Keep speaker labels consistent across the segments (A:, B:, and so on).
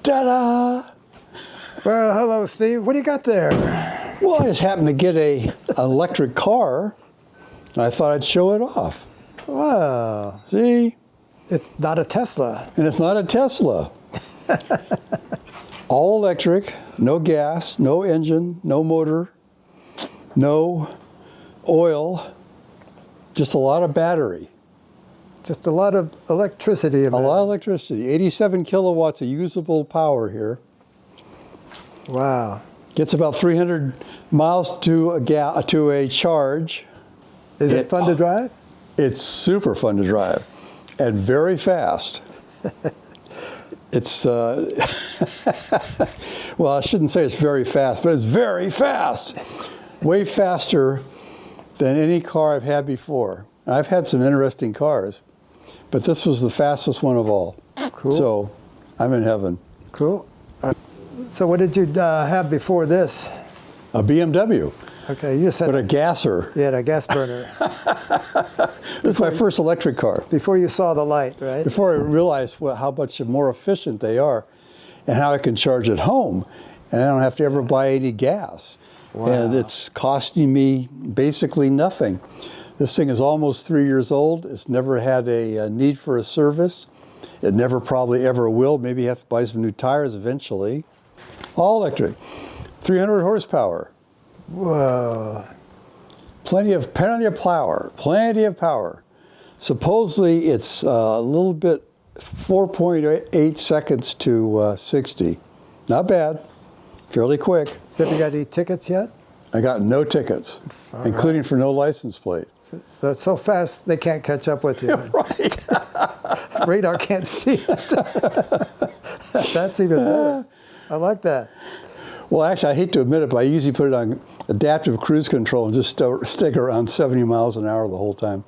A: Ta-da!
B: Well, hello, Steve. What do you got there?
A: Well, I just happened to get an electric car. And I thought I'd show it off.
B: Wow.
A: See?
B: It's not a Tesla.
A: And it's not a Tesla. All electric, no gas, no engine, no motor, no oil, just a lot of battery.
B: Just a lot of electricity.
A: A lot of electricity. 87 kilowatts of usable power here.
B: Wow.
A: Gets about 300 miles to a charge.
B: Is it fun to drive?
A: It's super fun to drive and very fast. It's, well, I shouldn't say it's very fast, but it's very fast. Way faster than any car I've had before. I've had some interesting cars, but this was the fastest one of all.
B: Cool.
A: So I'm in heaven.
B: Cool. So what did you have before this?
A: A BMW.
B: Okay, you said...
A: But a gasser.
B: You had a gas burner.
A: This is my first electric car.
B: Before you saw the light, right?
A: Before I realized how much more efficient they are and how I can charge at home. And I don't have to ever buy any gas.
B: Wow.
A: And it's costing me basically nothing. This thing is almost 3 years old. It's never had a need for a service. It never probably ever will. Maybe you have to buy some new tires eventually. All electric. 300 horsepower.
B: Whoa.
A: Plenty of power. Plenty of power. Supposedly it's a little bit 4.8 seconds to 60. Not bad. Fairly quick.
B: So have you got any tickets yet?
A: I got no tickets, including for no license plate.
B: So it's so fast they can't catch up with you.
A: Right.
B: Radar can't see it. That's even better. I like that.
A: Well, actually, I hate to admit it, but I usually put it on adaptive cruise control and just stick around 70 miles an hour the whole time.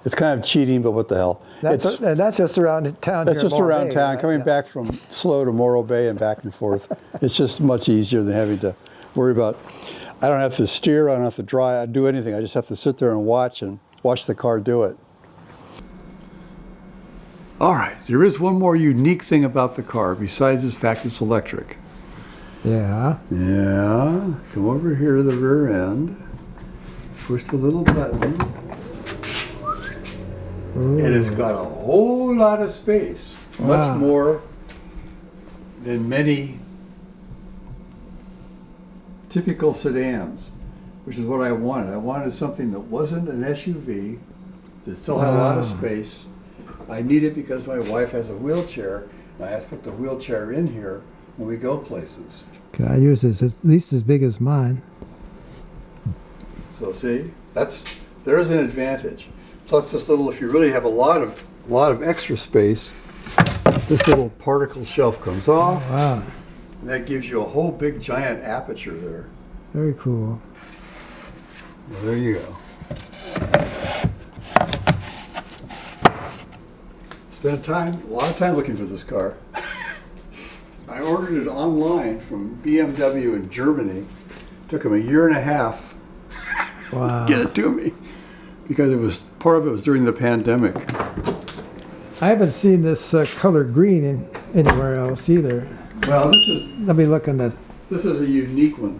A: It's kind of cheating, but what the hell.
B: And that's just around town.
A: That's
B: here
A: just
B: in Morro
A: around
B: Bay,
A: town,
B: right?
A: coming back from Slow to Morro Bay and back and forth. It's just much easier than having to worry about. I don't have to steer, I don't have to drive, I do anything. I just have to sit there and watch the car do it. All right, there is one more unique thing about the car besides the fact it's electric.
B: Yeah.
A: Yeah, come over here to the rear end, push the little button,
B: Ooh.
A: and it's got a whole lot of space,
B: Wow.
A: much more than many typical sedans, which is what I wanted. I wanted something that wasn't an SUV, that still had a lot of space. I need it because my wife has a wheelchair, and I have to put the wheelchair in here when we go places.
B: I use this at least as big as mine.
A: So see, there's an advantage. Plus this little, if you really have a lot of extra space, this little particle shelf comes off.
B: Wow.
A: And that gives you a whole big giant aperture there.
B: Very cool.
A: Well, there you go. Spent a lot of time looking for this car. I ordered it online from BMW in Germany. Took them 1.5 years
B: Wow.
A: to get it to me because part of it was during the pandemic.
B: I haven't seen this color green anywhere else either.
A: Well,
B: Let me look on that.
A: this is a unique one.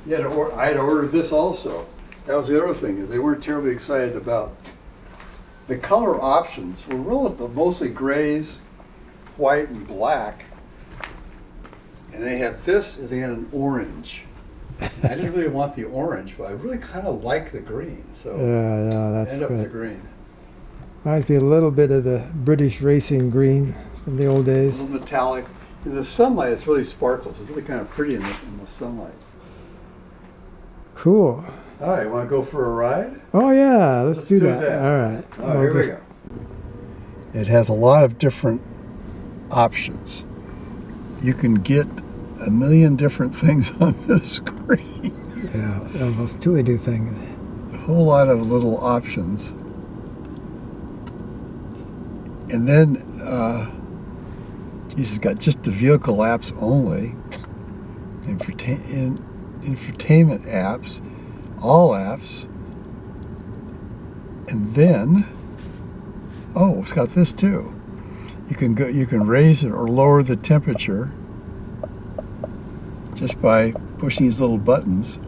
A: I had ordered this also. That was the other thing, is they weren't terribly excited about. The color options were mostly grays, white, and black. And they had this, and they had an orange. I didn't really want the orange, but I really kind of like the green, so
B: Yeah, that's
A: end up with the
B: good.
A: green.
B: Reminds me a little bit of the British racing green from the old
A: A
B: days.
A: little metallic. In the sunlight, it's really sparkles. It's really kind of pretty in the sunlight.
B: Cool.
A: All right, want to go for a ride?
B: Oh yeah, let's do that.
A: that.
B: All right.
A: Oh, here we go. It has a lot of different options. You can get a million different things on this screen.
B: Yeah, almost two do things.
A: A whole lot of little options. And then, it's got just the vehicle apps only. Infotainment apps, all apps. And then, oh, it's got this too. You can raise it or lower the temperature just by pushing these little buttons.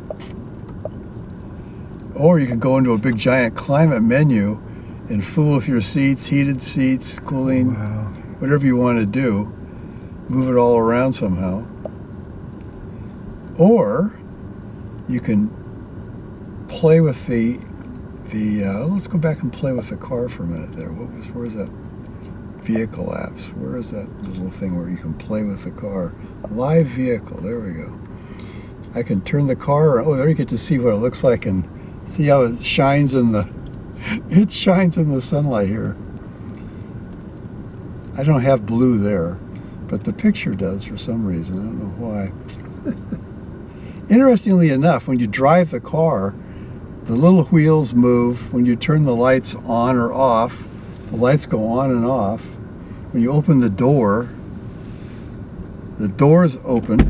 A: Or you can go into a big giant climate menu and fool with your seats, heated seats, cooling,
B: Wow.
A: whatever you want to do. Move it all around somehow. Or you can play with let's go back and play with the car for a minute there. Where's that? Vehicle apps. Where is that little thing where you can play with the car? Live vehicle. There we go. I can turn the car around. Oh, there you get to see what it looks like and see how it shines in the sunlight here. I don't have blue there, but the picture does for some reason. I don't know why. Interestingly enough, when you drive the car, the little wheels move. When you turn the lights on or off, the lights go on and off. When you open the door's open.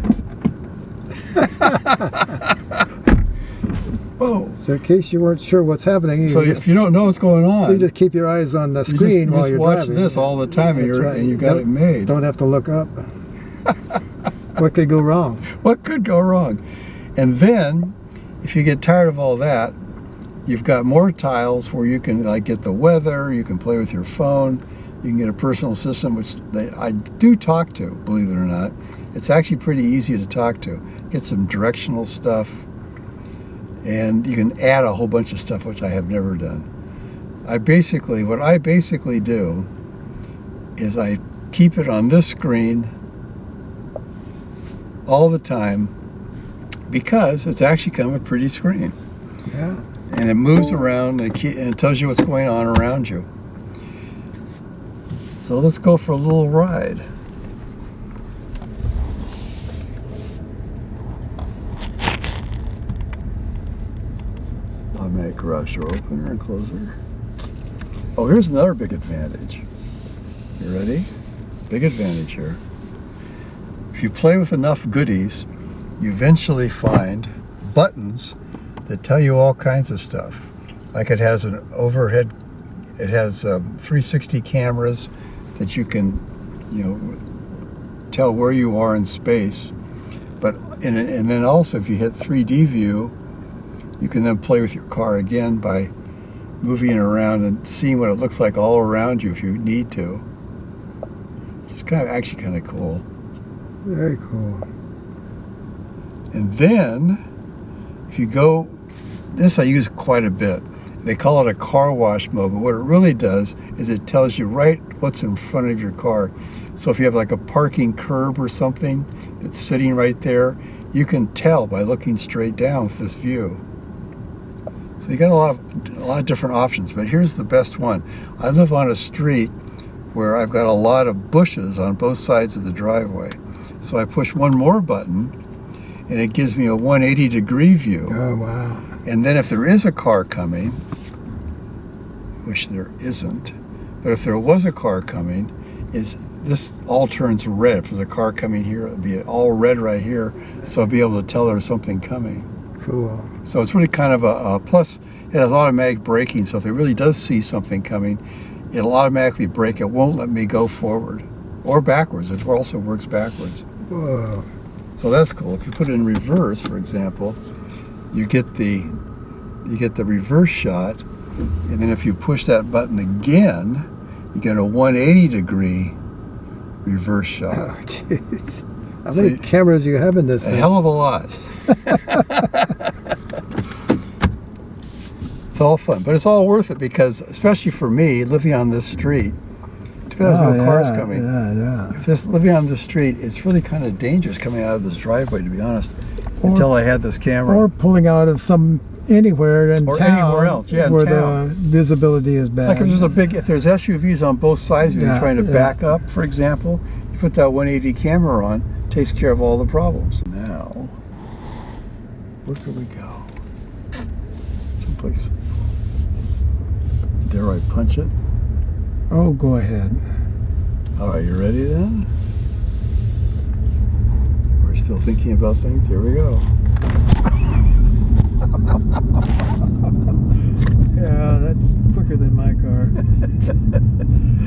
A: Whoa.
B: So in case you weren't sure what's happening,
A: So if you don't know what's going on,
B: you just keep your eyes on the screen while
A: you
B: you're
A: just watch
B: driving.
A: this all the time, and
B: That's right.
A: you got it made.
B: Don't have to look up. What could go wrong?
A: What could go wrong? And then, if you get tired of all that, you've got more tiles where you can get the weather, you can play with your phone, you can get a personal assistant, which I do talk to, believe it or not. It's actually pretty easy to talk to. Get some directional stuff, and you can add a whole bunch of stuff, which I have never done. What I basically do is I keep it on this screen all the time because it's actually kind of a pretty screen.
B: Yeah.
A: And it moves around and it tells you what's going on around you. So let's go for a little ride. Automatic garage door opener and closer. Oh, here's another big advantage. You ready? Big advantage here. If you play with enough goodies, you eventually find buttons that tell you all kinds of stuff. Like it has an overhead, it has 360 cameras that you can, tell where you are in space. But and then also, if you hit 3D view, you can then play with your car again by moving it around and seeing what it looks like all around you if you need to. It's actually kind of cool.
B: Very cool.
A: And then, if you go, this I use quite a bit. They call it a car wash mode, but what it really does is it tells you right what's in front of your car. So if you have like a parking curb or something that's sitting right there, you can tell by looking straight down with this view. So you got a lot of different options, but here's the best one. I live on a street where I've got a lot of bushes on both sides of the driveway. So I push one more button and it gives me a 180-degree view.
B: Oh, wow.
A: And then if there is a car coming, which there isn't, but if there was a car coming, this all turns red. If there's a car coming here, it would be all red right here, so I'll be able to tell there's something coming.
B: Cool.
A: So it's really kind of a plus. It has automatic braking, so if it really does see something coming, it'll automatically brake. It won't let me go forward or backwards. It also works backwards.
B: Whoa.
A: So that's cool. If you put it in reverse, for example, you get the reverse shot, and then if you push that button again, you get a 180-degree reverse shot.
B: Oh, jeez. How many cameras do you have in this
A: A
B: thing?
A: hell of a lot. It's all fun, but it's all worth it because, especially for me, living on this street, there's no cars coming.
B: Yeah.
A: If just living on this street, it's really kind of dangerous coming out of this driveway, to be honest, until I had this camera.
B: Or pulling out of anywhere in
A: Or
B: town.
A: anywhere else, yeah, in
B: where
A: town.
B: the visibility is bad.
A: Like if there's SUVs on both sides of you
B: Yeah,
A: trying to
B: yeah.
A: back up, for example, you put that 180 camera on, takes care of all the problems. Now, where could we go? Someplace. Dare I punch it?
B: Oh, go ahead.
A: All right, you ready then? We're still thinking about things. Here we go.
B: Yeah, that's quicker than my car.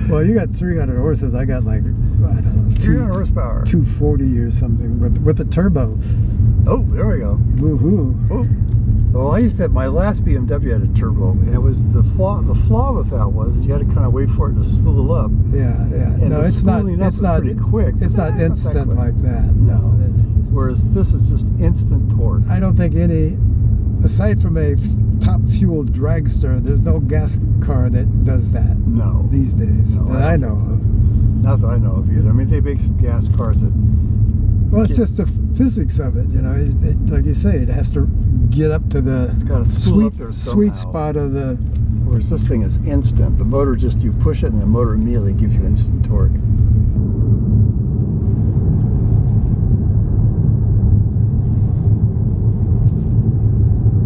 B: Well, you got 300 horses. I got like, I don't know,
A: 300 horsepower.
B: 240 or something with the turbo.
A: Oh, there we go.
B: Woohoo!
A: Oh. Well, I used to have, my last BMW had a turbo, and it was the flaw with that was you had to kind of wait for it to spool up.
B: Yeah.
A: And
B: No,
A: the
B: it's not.
A: spooling up
B: It's
A: was
B: not
A: pretty quick.
B: It's not
A: that
B: instant
A: quick.
B: like that.
A: No. Whereas this is just instant torque.
B: I don't think any, aside from a top fuel dragster, there's no gas car that does that.
A: No.
B: These days
A: No,
B: that I know of.
A: Not that I know of either. I mean, they make some gas cars that.
B: Well, it's just the physics of it, you know. Like you say, it has to get up to the
A: It's got to spool up there
B: sweet
A: somehow.
B: spot of the.
A: Whereas this thing is instant. The motor just, you push it and the motor immediately gives you instant torque.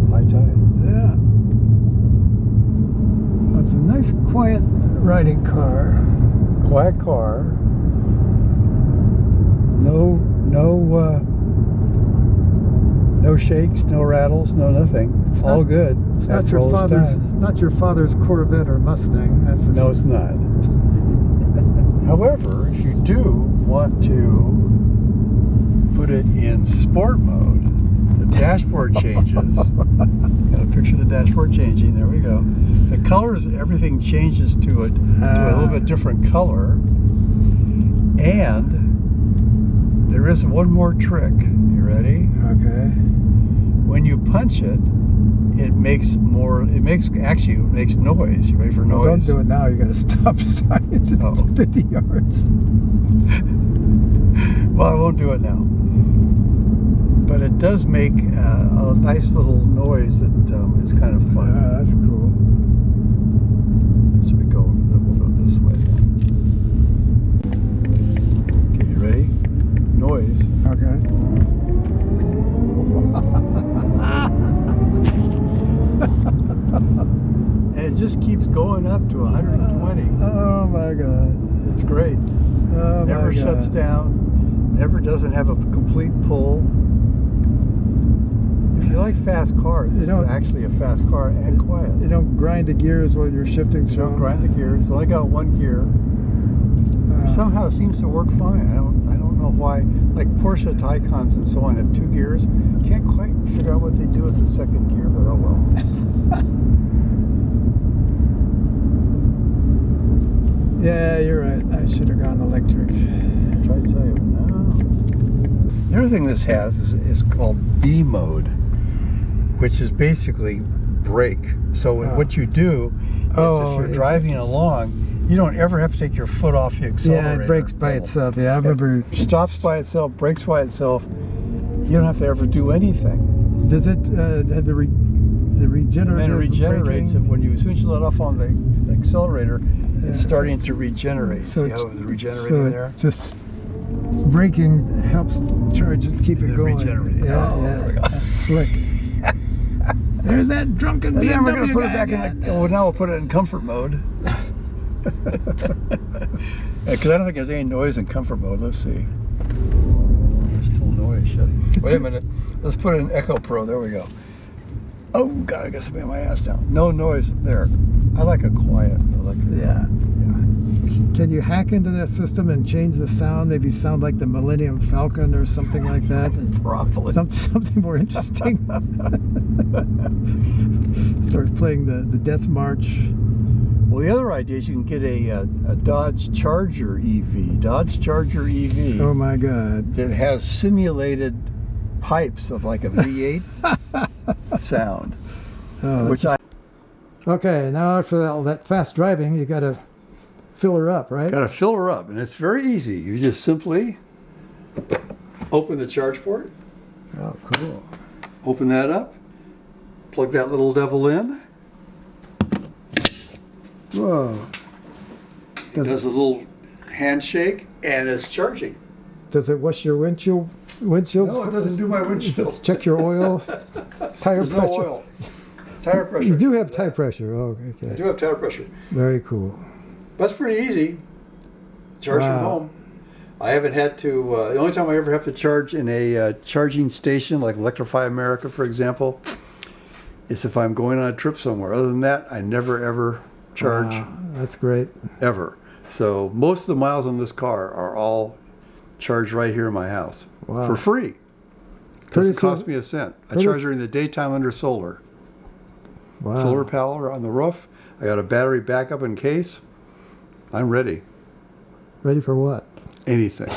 A: High tide.
B: Yeah. Well, it's a nice, quiet riding car.
A: Quiet car. No shakes, no rattles, no nothing. It's all good.
B: It's not
A: after
B: your
A: all this
B: father's.
A: time.
B: Not your father's Corvette or Mustang. That's for
A: No, it's not. However, if you do want to put it in sport mode, the dashboard changes. Got a picture of the dashboard changing. There we go. The colors, everything changes to a little bit different color. And there is one more trick. You ready?
B: Okay.
A: When you punch it, it makes noise. You ready for noise?
B: Well, don't do it now. You got to stop sign. It's
A: Oh.
B: 50 yards.
A: Well, I won't do it now. But it does make a nice little noise that is kind of fun.
B: That's cool.
A: So we go, we'll go this way. Okay, you ready? Noise.
B: Okay.
A: And it just keeps going up to 120.
B: Oh my God.
A: It's great.
B: Oh
A: Never
B: my God.
A: shuts down. Never doesn't have a complete pull. If you like fast cars, this is actually a fast car and quiet.
B: You don't grind the gears while you're shifting
A: You
B: through.
A: don't grind the gears. It's only got one gear. Somehow it seems to work fine. I don't know why. Like Porsche Taycans and so on have 2 gears. Can't quite figure out what they do with the second gear, but oh well.
B: Yeah, you're right. I should have gone electric.
A: I tried to tell you, but no. The other thing this has is called B mode, which is basically brake. So what you do is if you're driving along, you don't ever have to take your foot off the accelerator.
B: Yeah, it brakes by itself. Yeah, I remember.
A: It stops by itself, brakes by itself. You don't have to ever do anything.
B: Does it have the regenerative?
A: And then it regenerates it
B: braking?
A: as soon as you let off on the accelerator. It's starting to regenerate.
B: So
A: See how it's regenerating there?
B: Just braking helps charge it, keep it going.
A: Regenerate.
B: Yeah,
A: Oh, there we go.
B: That's slick. There's that drunken
A: And
B: BMW
A: then we're going to put it
B: guy
A: back in.
B: again.
A: Well, now we'll put it in comfort mode. Because I don't think there's any noise in comfort mode. Let's see. There's still noise. Wait a minute. Let's put it in Echo Pro. There we go. Oh God, I guess I made my ass down. No noise there. I like a quiet electric.
B: Yeah. Can you hack into that system and change the sound? Maybe sound like the Millennium Falcon or something like that?
A: Probably.
B: Something more interesting. Start playing the Death March.
A: Well, the other idea is you can get a Dodge Charger EV. Dodge Charger EV.
B: Oh my God.
A: That has simulated pipes of like a V8 sound.
B: Oh,
A: Which I.
B: Okay, now after all that fast driving, you got to fill her up, right?
A: Got to fill her up, and it's very easy. You just simply open the charge port.
B: Oh, cool.
A: Open that up. Plug that little devil in.
B: Whoa.
A: It does a little handshake, and it's charging.
B: Does it wash your windshield? Windshield?
A: No, it doesn't do my windshield.
B: Check your oil, tire
A: There's
B: pressure.
A: no oil. Tire pressure.
B: You do have tire pressure. Oh, okay.
A: I do have tire pressure.
B: Very cool.
A: That's pretty easy. Charge from home. I haven't had to. The only time I ever have to charge in a charging station like Electrify America, for example, is if I'm going on a trip somewhere. Other than that, I never ever charge.
B: Wow, that's great.
A: Ever. So most of the miles on this car are all charged right here in my house
B: Wow.
A: for free.
B: Pretty
A: Doesn't cost
B: soon-
A: me a cent. I
B: pretty-
A: charge during the daytime under solar.
B: Wow.
A: Solar power on the roof. I got a battery backup in case. I'm ready.
B: Ready for what?
A: Anything.